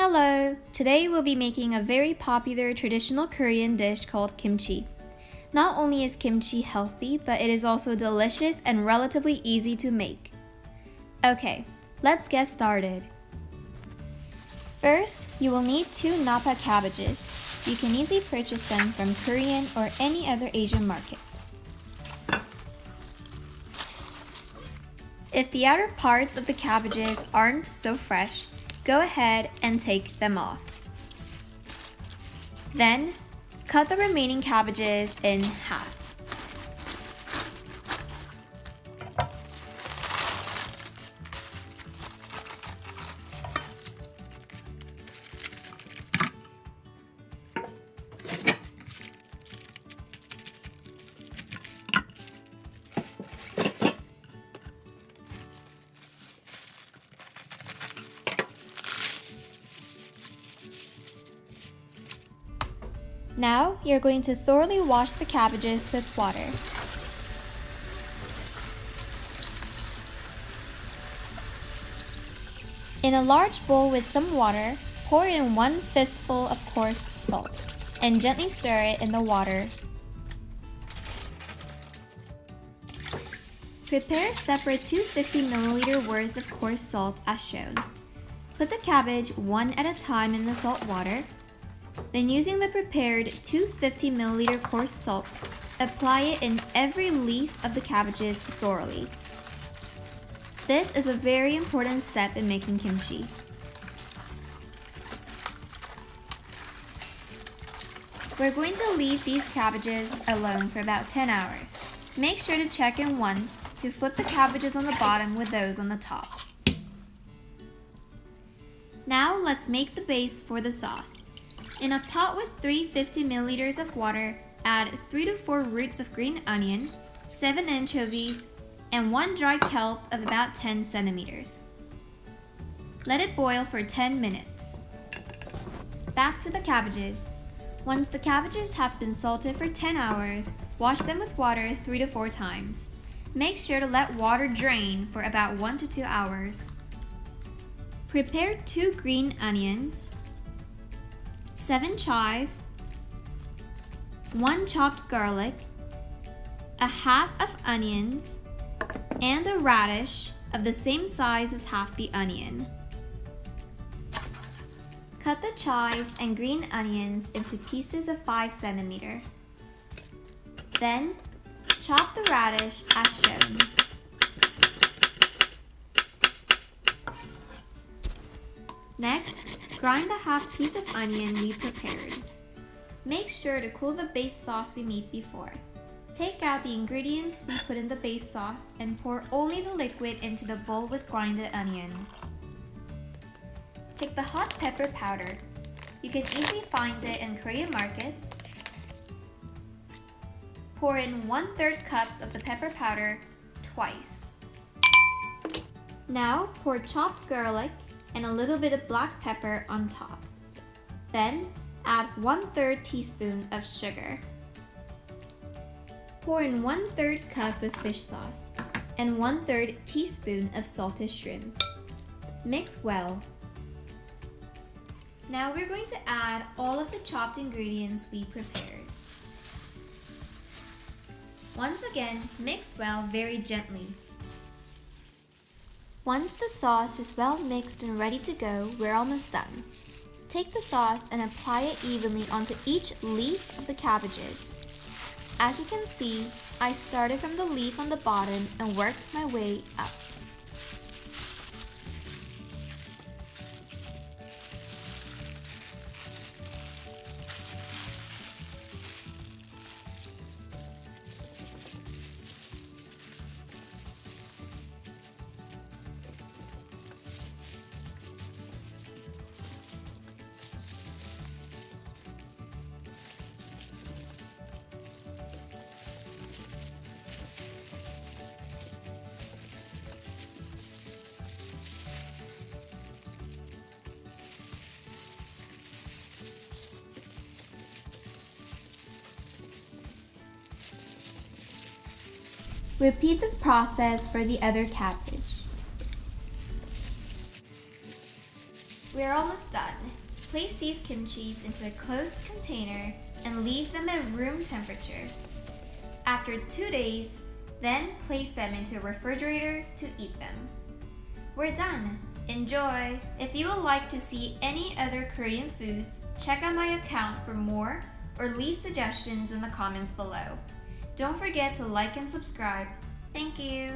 Hello! Today we'll be making a very popular traditional Korean dish called kimchi. Not only is kimchi healthy, but it is also delicious and relatively easy to make. Okay, let's get started. First, you will need 2 napa cabbages. You can easily purchase them from Korean or any other Asian market. If the outer parts of the cabbages aren't so fresh, go ahead and take them off. Then, cut the remaining cabbages in half. Now, you're going to thoroughly wash the cabbages with water. In a large bowl with some water, pour in 1 fistful of coarse salt and gently stir it in the water. Prepare separate 250 ml worth of coarse salt as shown. Put the cabbage one at a time in the salt water. Then using the prepared 250 ml coarse salt, apply it in every leaf of the cabbages thoroughly. This is a very important step in making kimchi. We're going to leave these cabbages alone for about 10 hours. Make sure to check in once to flip the cabbages on the bottom with those on the top. Now let's make the base for the sauce. In a pot with 350 ml of water, add 3 to 4 roots of green onion, 7 anchovies, and 1 dried kelp of about 10 centimeters. Let it boil for 10 minutes. Back to the cabbages. Once the cabbages have been salted for 10 hours, wash them with water 3 to 4 times. Make sure to let water drain for about 1 to 2 hours. Prepare 2 green onions, 7 chives, 1 chopped garlic, a half of onions, and a radish of the same size as half the onion. Cut the chives and green onions into pieces of 5 centimeters. Then, chop the radish as shown. Next, grind the half piece of onion we prepared. Make sure to cool the base sauce we made before. Take out the ingredients we put in the base sauce and pour only the liquid into the bowl with grinded onion. Take the hot pepper powder. You can easily find it in Korean markets. Pour in 1/3 cups of the pepper powder twice. Now pour chopped garlic and a little bit of black pepper on top. Then, add 1/3 teaspoon of sugar. Pour in 1/3 cup of fish sauce and 1/3 teaspoon of salted shrimp. Mix well. Now we're going to add all of the chopped ingredients we prepared. Once again, mix well very gently. Once the sauce is well mixed and ready to go, we're almost done. Take the sauce and apply it evenly onto each leaf of the cabbages. As you can see, I started from the leaf on the bottom and worked my way up. Repeat this process for the other cabbage. We're almost done. Place these kimchis into a closed container and leave them at room temperature. After 2 days, then place them into a refrigerator to eat them. We're done. Enjoy! If you would like to see any other Korean foods, check out my account for more or leave suggestions in the comments below. Don't forget to like and subscribe. Thank you!